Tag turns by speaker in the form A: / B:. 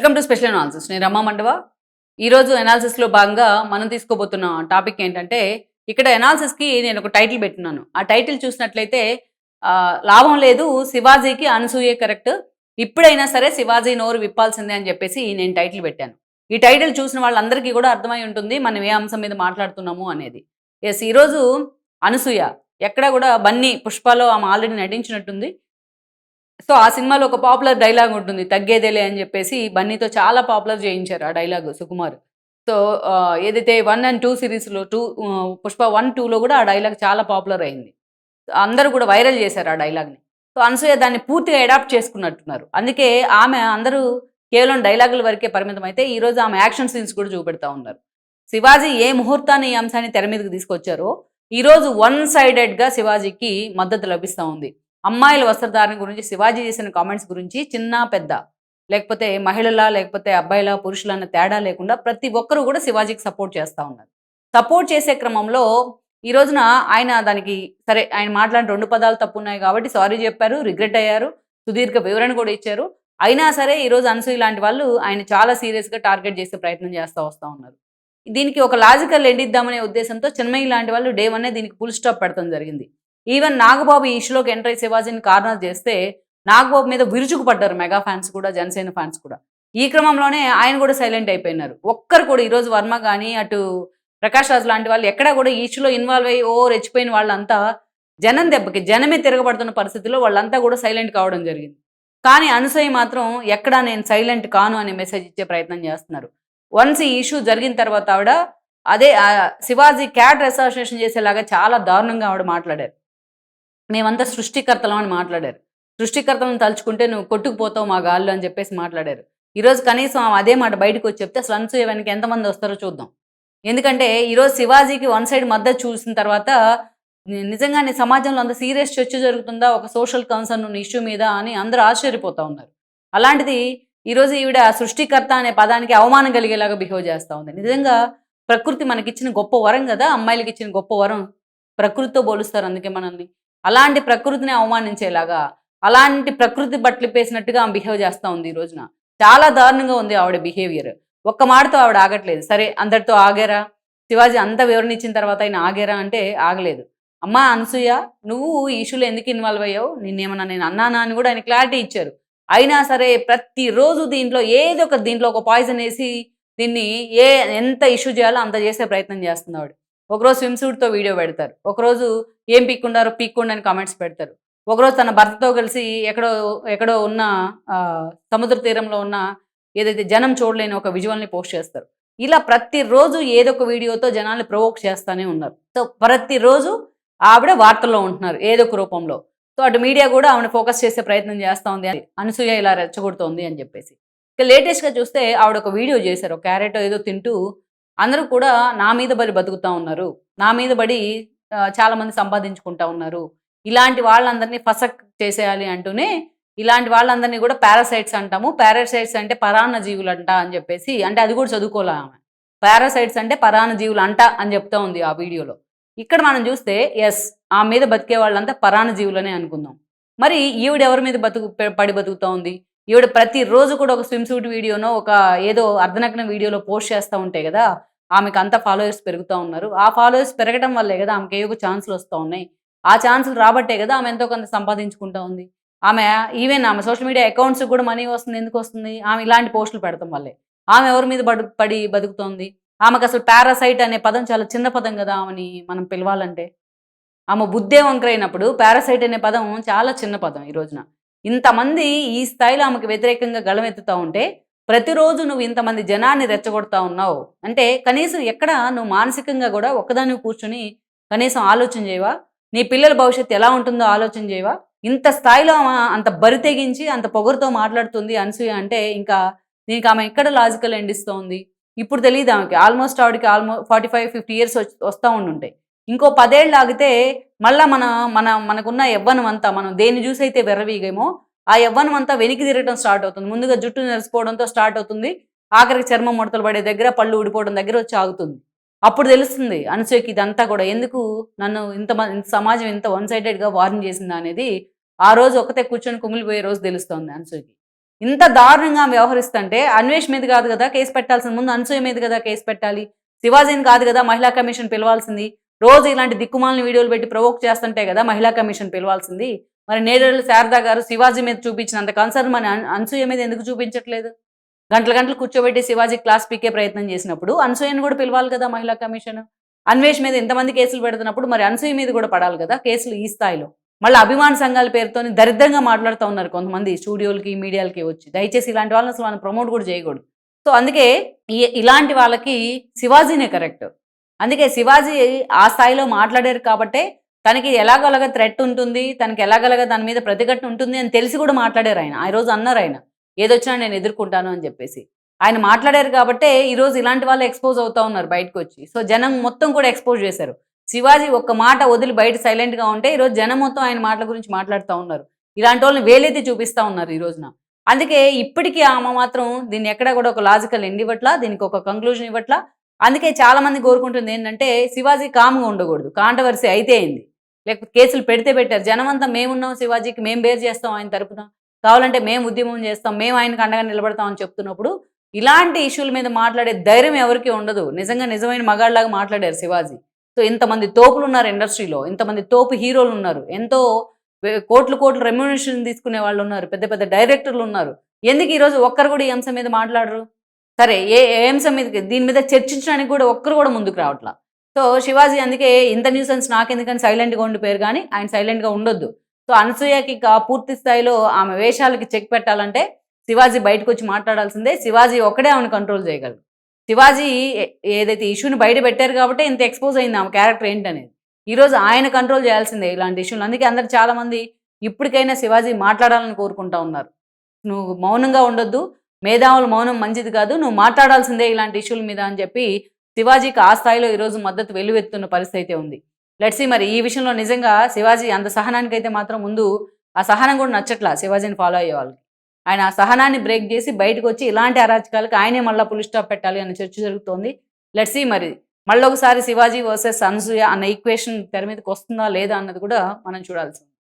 A: Welcome to special analysis. నేను రమా మండవ. ఈరోజు అనాలిసిస్లో భాగంగా మనం తీసుకోబోతున్న టాపిక్ ఏంటంటే, ఇక్కడ అనాలిసిస్కి నేను ఒక టైటిల్ పెట్టినాను. ఆ టైటిల్ చూసినట్లయితే లాభం లేదు, శివాజీకి అనసూయే కరెక్ట్, ఇప్పుడైనా సరే శివాజీ నోరు విప్పాల్సిందే అని చెప్పేసి నేను టైటిల్ పెట్టాను. ఈ టైటిల్ చూసిన వాళ్ళందరికీ కూడా అర్థమై ఉంటుంది మనం ఏ అంశం మీద మాట్లాడుతున్నాము అనేది. ఎస్, ఈరోజు అనసూయ ఎక్కడ కూడా బన్నీ పుష్పలో ఆమె ఆల్రెడీ నటించినట్టుంది. సో, ఆ సినిమాలో ఒక పాపులర్ డైలాగ్ ఉంటుంది. తగ్గేదేలే అని జెప్పేసి బన్నీతో చాలా పాపులర్ చేయించారు ఆ డైలాగు సుకుమార్. సో, ఏదైతే 1 అండ్ 2 సీరీస్‌లో 'పుష్ప 1, 2లో గూడా ఆ డైలాగ్ చాలా పాపులర్ అయింది. అందరూ గూడా వైరల్ చేశారు ఆ డైలాగ్‌ని. సో, అనసూయ దాన్ని పూర్తిగా అడాప్ట్ చేసుకున్నట్టున్నారు. అందుకే ఆమె అందరూ కేవలం డైలాగుల వరకే పరిమితమైతే ఈరోజు ఆమె యాక్షన్ సీన్స్ కూడా చూపెడతా ఉన్నారు. శివాజీ ఏ ముహూర్తాన్ని ఈ అంశాన్ని తెర మీదకి తీసుకొచ్చారో, ఈరోజు వన్ సైడెడ్‌గా శివాజీకి మద్దతు లభిస్తా ఉంది. అమ్మాయిల వస్త్రధారణ గురించి శివాజీ చేసిన కామెంట్స్ గురించి చిన్న పెద్ద, లేకపోతే మహిళల, లేకపోతే అబ్బాయిల, పురుషుల అన్న తేడా లేకుండా ప్రతి ఒక్కరు కూడా శివాజీకి సపోర్ట్ చేస్తూ ఉన్నారు. సపోర్ట్ చేసే క్రమంలో ఈ రోజున ఆయన దానికి సరే, ఆయన మాట్లాడిన 2 పదాలు తప్పున్నాయి కాబట్టి సారీ చెప్పారు, రిగ్రెట్ అయ్యారు, సుదీర్ఘ వివరణ కూడా ఇచ్చారు. అయినా సరే ఈరోజు అనసూయ లాంటి వాళ్ళు ఆయన చాలా సీరియస్‌గా టార్గెట్ చేసే ప్రయత్నం చేస్తూ వస్తూ ఉన్నారు. దీనికి ఒక లాజికల్ ఎండ్ ఇద్దామనే ఉద్దేశంతో చిన్మయి లాంటి వాళ్ళు డే 1 దీనికి ఫుల్ స్టాప్ పెడతం జరిగింది. ఈవెన్ నాగబాబు ఈ ఇష్యూలోకి ఎంటర్ అయ్యి శివాజీని కార్నర్ చేస్తే నాగబాబు మీద విరుచుకుపడ్డారు మెగా ఫ్యాన్స్ కూడా, జనసేన ఫ్యాన్స్ కూడా. ఈ క్రమంలోనే ఆయన కూడా సైలెంట్ అయిపోయినారు. ఒక్కరు కూడా ఈరోజు వర్మ కానీ, అటు ప్రకాష్ రాజ్ లాంటి వాళ్ళు ఎక్కడా కూడా ఈ ఇష్యూలో ఇన్వాల్వ్ అయ్యి రెచ్చిపోయిన వాళ్ళంతా జనం దెబ్బకి జనమే తిరగబడుతున్న పరిస్థితుల్లో వాళ్ళంతా కూడా సైలెంట్ కావడం జరిగింది. కానీ అనసూయ మాత్రం ఎక్కడా నేను సైలెంట్ కాను అనే మెసేజ్ ఇచ్చే ప్రయత్నం చేస్తున్నారు. వన్స్ ఈ ఇష్యూ జరిగిన తర్వాత ఆవిడ అదే శివాజీ క్యాట్ అసోసియేషన్ చేసేలాగా చాలా దారుణంగా ఆవిడ మాట్లాడారు. మేమంతా సృష్టికర్తలం అని మాట్లాడారు. సృష్టికర్తలను తలుచుకుంటే నువ్వు కొట్టుకుపోతావు మా గాల్లో అని చెప్పేసి మాట్లాడారు. ఈరోజు కనీసం ఆమె అదే మాట బయటకు వచ్చి చెప్తే అసలు అనసూయ వెనక ఎంతమంది వస్తారో చూద్దాం. ఎందుకంటే ఈరోజు శివాజీకి వన్ సైడ్ మద్దతు చూసిన తర్వాత నిజంగానే సమాజంలో అంత సీరియస్ చర్చ జరుగుతుందా ఒక సోషల్ కన్సర్న్ ఉన్న ఇష్యూ మీద అని అందరూ ఆశ్చర్యపోతూ ఉన్నారు. అలాంటిది ఈరోజు ఈవిడ సృష్టికర్త అనే పదానికి అవమానం కలిగేలాగా బిహేవ్ చేస్తూ ఉంది. నిజంగా ప్రకృతి మనకిచ్చిన గొప్ప వరం కదా, అమ్మాయిలకి ఇచ్చిన గొప్ప వరం. ప్రకృతితో పోలుస్తారు అందుకే మనల్ని. అలాంటి ప్రకృతిని అవమానించేలాగా, అలాంటి ప్రకృతి బట్టలిప్పేసినట్టుగా ఆమె బిహేవ్ చేస్తూ ఉంది ఈ రోజున. చాలా దారుణంగా ఉంది ఆవిడ బిహేవియర్. ఒక్క మాటతో ఆవిడ ఆగట్లేదు. సరే, అందరితో ఆగారా? శివాజీ అంత వివరణ ఇచ్చిన తర్వాత ఆయన ఆగారా అంటే ఆగలేదు. అమ్మా అనసూయ, నువ్వు ఈ ఇష్యూలో ఎందుకు ఇన్వాల్వ్ అయ్యావు? నిన్నేమన్నా నేను అన్నానా అని కూడా ఆయన క్లారిటీ ఇచ్చారు. అయినా సరే ప్రతిరోజు దీంట్లో ఏదో ఒక దీంట్లో ఒక పాయిజన్ వేసి దీన్ని ఎంత ఇష్యూ చేయాలో అంత చేసే ప్రయత్నం చేస్తుంది ఆవిడ. ఒకరోజు స్విమ్ సూట్‌తో వీడియో పెడతారు. ఒకరోజు ఏం పీక్కుండారో పీక్కోండి అని కామెంట్స్ పెడతారు. ఒకరోజు తన భర్తతో కలిసి ఎక్కడో ఎక్కడో ఉన్న సముద్ర తీరంలో ఉన్న ఏదైతే జనం చూడలేని ఒక విజువల్‌ని పోస్ట్ చేస్తారు. ఇలా ప్రతిరోజు ఏదో ఒక వీడియోతో జనాల్ని ప్రొవోక్ చేస్తానే ఉన్నారు. సో, ప్రతిరోజు ఆవిడ వార్తల్లో ఉంటున్నారు ఏదో ఒక రూపంలో. సో, అటు మీడియా కూడా ఆవిడని ఫోకస్ చేసే ప్రయత్నం చేస్తా ఉంది. అనసూయ ఇలా రెచ్చగొడుతోంది అని చెప్పేసి. ఇక లేటెస్ట్‌గా చూస్తే ఆవిడ ఒక వీడియో చేశారు. ఒక క్యారెట్ ఏదో తింటూ అందరూ కూడా నా మీద బడి బతుకుతా ఉన్నారు. నా మీద బడి చాలామంది సంపాదించుకుంటా ఉన్నారు. ఇలాంటి వాళ్ళందరినీ ఫసక్ చేసేయాలి అంటూనే ఇలాంటి వాళ్ళందరినీ కూడా పారాసైట్స్ అంటాము. పారాసైట్స్ అంటే పరాన్న జీవులంట అని చెప్పేసి, అంటే అది కూడా చదువుకోలే ఆమె. పారాసైట్స్ అంటే పరాన్న జీవులు అంట అని చెప్తా ఉంది ఆ వీడియోలో. ఇక్కడ మనం చూస్తే యెస్, ఆమె మీద బతికే వాళ్ళంతా పరాన్న జీవులనే అనుకుందాం. మరి ఈవిడ ఎవరి మీద పడి బతుకుతా ఉంది? ఈవిడ ప్రతిరోజు కూడా ఒక స్విమ్ సూట్ వీడియోనో, ఒక ఏదో అర్ధనగ్న వీడియోలో పోస్ట్ చేస్తూ ఉంటే కదా ఆమెకు అంత ఫాలోవర్స్ పెరుగుతూ ఉన్నారు. ఆ ఫాలోవర్స్ పెరగడం వల్లే కదా ఆమెకి ఏవో ఛాన్సులు వస్తూ ఉన్నాయి. ఆ ఛాన్సులు రాబట్టే కదా ఆమె ఎంతో కొంత సంపాదించుకుంటూ ఉంది. ఆమె ఈవెన్ ఆమె సోషల్ మీడియా అకౌంట్స్‌కి కూడా మనీ వస్తుంది. ఎందుకు వస్తుంది? ఆమె ఇలాంటి పోస్టులు పెడతాం వల్లే. ఆమె ఎవరి మీద పడి బతుకుతోంది? ఆమెకు అసలు పారాసైట్ అనే పదం చాలా చిన్న పదం కదా ఆమెని మనం పిలవాలంటే. ఆమె బుద్ధే వంకరైనప్పుడు పారాసైట్ అనే పదం చాలా చిన్న పదం ఈ రోజున. ఇంతమంది ఈ స్థాయిలో ఆమెకు వ్యతిరేకంగా గళమెత్తుతా ఉంటే, ప్రతిరోజు నువ్వు ఇంతమంది జనాన్ని రెచ్చగొడతా ఉన్నావు. అంటే కనీసం ఎక్కడ నువ్వు మానసికంగా కూడా ఒక్కదానివి కూర్చొని కనీసం ఆలోచన చేయవా? నీ పిల్లల భవిష్యత్తు ఎలా ఉంటుందో ఆలోచన చేయవా? ఇంత స్థాయిలో ఆమె అంత బరి తెగించి అంత పొగరుతో మాట్లాడుతుంది అనసూయ అంటే, ఇంకా దీనికి ఆమె ఎక్కడ లాజికల్ ఎండ్ ఇస్తోంది? ఇప్పుడు తెలీదు ఆమెకి. ఆల్మోస్ట్ ఆవిడకి 45, 50 ఇయర్స్ వస్తా ఉండుంటాయి. ఇంకో 10 ఏళ్ళు ఆగితే మళ్ళా మనకున్న యవ్వనం అంతా మనం దేన్ని చూసైతే విర్రవీగామో ఆ యవ్వనం అంతా వెనక్కి తిరగడం స్టార్ట్ అవుతుంది. ముందుగా జుట్టు నెరిసిపోవడంతో స్టార్ట్ అవుతుంది. ఆఖరికి చర్మం ముడతలు పడే దగ్గర, పళ్ళు ఊడిపోవడం దగ్గర వచ్చి ఆగుతుంది. అప్పుడు తెలుస్తుంది అనసూయకి ఇదంతా కూడా ఎందుకు నన్ను ఇంత సమాజం ఇంత వన్ సైడెడ్‌గా వార్న్ చేసిందా అనేది ఆ రోజు ఒక్కతే కూర్చొని కుమిలిపోయే రోజు తెలుస్తోంది అనసూయకి. ఇంత దారుణంగా వ్యవహరిస్తుంటే అన్వేష్ మీద కాదు కదా కేసు పెట్టాల్సిన, ముందు అనసూయ మీద కదా కేసు పెట్టాలి. శివాజీని కాదు కదా మహిళా కమిషన్ పిలవాల్సింది. రోజు ఇలాంటి దిక్కుమాలిన వీడియోలు పెట్టి ప్రొవోక్ చేస్తుంటే కదా మహిళా కమిషన్ పిలవాల్సింది. మరి నేరేళ్ల శారదా గారు శివాజీ మీద చూపించినంత కన్సర్న్ మన అనసూయ మీద ఎందుకు చూపించట్లేదు? గంటలు గంటలు కూర్చోబెట్టి శివాజీ క్లాస్ పీకే ప్రయత్నం చేసినప్పుడు అనసూయను కూడా పిలవాలి కదా మహిళా కమిషన్. అన్వేష్ మీద ఇంతమంది కేసులు పెడుతున్నప్పుడు మరి అనసూయ మీద కూడా పడాలి కదా కేసులు ఈ స్థాయిలో. మళ్ళీ అభిమాన సంఘాల పేరుతోని దరిద్రంగా మాట్లాడుతూ ఉన్నారు కొంతమంది స్టూడియోలకి, మీడియాలకి వచ్చి. దయచేసి ఇలాంటి వాళ్ళని అసలు మనం ప్రమోట్ కూడా చేయకూడదు. సో అందుకే ఇలాంటి వాళ్ళకి శివాజీనే కరెక్ట్. అందుకే శివాజీ ఆ స్థాయిలో మాట్లాడారు కాబట్టే తనకి ఎలాగోలాగా థ్రెట్ ఉంటుంది, తనకి ఎలాగోలాగా దాని మీద ప్రతిఘటన ఉంటుంది అని తెలిసి కూడా మాట్లాడారు ఆయన. ఆ రోజు అన్నారు ఆయన, ఏదొచ్చినా నేను ఎదుర్కొంటాను అని చెప్పేసి. ఆయన మాట్లాడారు కాబట్టే ఈరోజు ఇలాంటి వాళ్ళు ఎక్స్పోజ్ అవుతా ఉన్నారు బయటకు వచ్చి. సో జనం మొత్తం కూడా ఎక్స్పోజ్ చేశారు. శివాజీ ఒక్క మాట వదిలి బయట సైలెంట్గా ఉంటే ఈరోజు జనం మొత్తం ఆయన మాటల గురించి మాట్లాడుతూ ఉన్నారు. ఇలాంటి వాళ్ళని వేలెత్తి చూపిస్తూ ఉన్నారు ఈ రోజున. అందుకే ఇప్పటికీ ఆమె మాత్రం దీన్ని ఎక్కడా కూడా ఒక లాజికల్ ఎండ్ ఇవ్వట్లా, దీనికి ఒక కంక్లూజన్ ఇవ్వట్లా. అందుకే చాలా మంది కోరుకుంటుంది ఏంటంటే శివాజీ కామ్గా ఉండకూడదు, కాంట్రవర్సీ అయితే అయింది, లేకపోతే కేసులు పెడితే పెట్టారు. జనమంతా మేమున్నాం శివాజీకి, మేము బేర్ చేస్తాం ఆయన తరపున, కావాలంటే మేము ఉద్యమం చేస్తాం, మేము ఆయనకు అండగా నిలబడతాం అని చెప్తున్నప్పుడు ఇలాంటి ఇష్యూల మీద మాట్లాడే ధైర్యం ఎవరికి ఉండదు. నిజంగా నిజమైన మగాళ్ళలాగా మాట్లాడారు శివాజీ. సో ఇంతమంది తోపులు ఉన్నారు ఇండస్ట్రీలో, ఇంతమంది తోపు హీరోలు ఉన్నారు, ఎంతో కోట్లు కోట్లు రెమ్యునరేషన్ తీసుకునే వాళ్ళు ఉన్నారు, పెద్ద పెద్ద డైరెక్టర్లు ఉన్నారు. ఎందుకు ఈరోజు ఒక్కరు కూడా ఈ అంశం మీద మాట్లాడరు? సరే ఏ అంశం మీద దీని మీద చర్చించడానికి కూడా ఒక్కరు కూడా ముందుకు రావట్లా. సో శివాజీ అందుకే ఇంత న్యూసెన్స్ నాకెందుకని సైలెంట్గా ఉండిపోయారు. కానీ ఆయన సైలెంట్గా ఉండొద్దు. సో అనసూయకి పూర్తి స్థాయిలో ఆమె వేషాలకి చెక్ పెట్టాలంటే శివాజీ బయటకు వచ్చి మాట్లాడాల్సిందే. శివాజీ ఒకడే ఆమెను కంట్రోల్ చేయగలరు. శివాజీ ఏదైతే ఇష్యూని బయట పెట్టారు కాబట్టి ఇంత ఎక్స్పోజ్ అయింది ఆమె క్యారెక్టర్ ఏంటనేది. ఈరోజు ఆయన కంట్రోల్ చేయాల్సిందే ఇలాంటి ఇష్యూలు. అందుకే అందరు చాలామంది ఇప్పటికైనా శివాజీ మాట్లాడాలని కోరుకుంటా ఉన్నారు. నువ్వు మౌనంగా ఉండొద్దు, మేధావుల మౌనం మంచిది కాదు, నువ్వు మాట్లాడాల్సిందే ఇలాంటి ఇష్యూల మీద అని చెప్పి శివాజీకి ఆ స్థాయిలో ఈరోజు మద్దతు వెల్లువెత్తున్న పరిస్థితి అయితే ఉంది. లెట్స్ సీ మరి ఈ విషయంలో నిజంగా శివాజీ అంత సహనానికైతే మాత్రం ముందు ఆ సహనం కూడా నచ్చట్లా శివాజీని ఫాలో అయ్యే వాళ్ళకి. ఆయన ఆ సహనాన్ని బ్రేక్ చేసి బయటకు వచ్చి ఇలాంటి అరాచకాలకు ఆయనే మళ్ళీ పులి స్టాప్ పెట్టాలి అనే చర్చ జరుగుతోంది. లెట్స్ సీ మరి మళ్ళొకసారి శివాజీ వర్సెస్ అనసూయ అన్న ఈక్వేషన్ తెర మీదకి వస్తుందా లేదా అన్నది కూడా మనం చూడాల్సింది.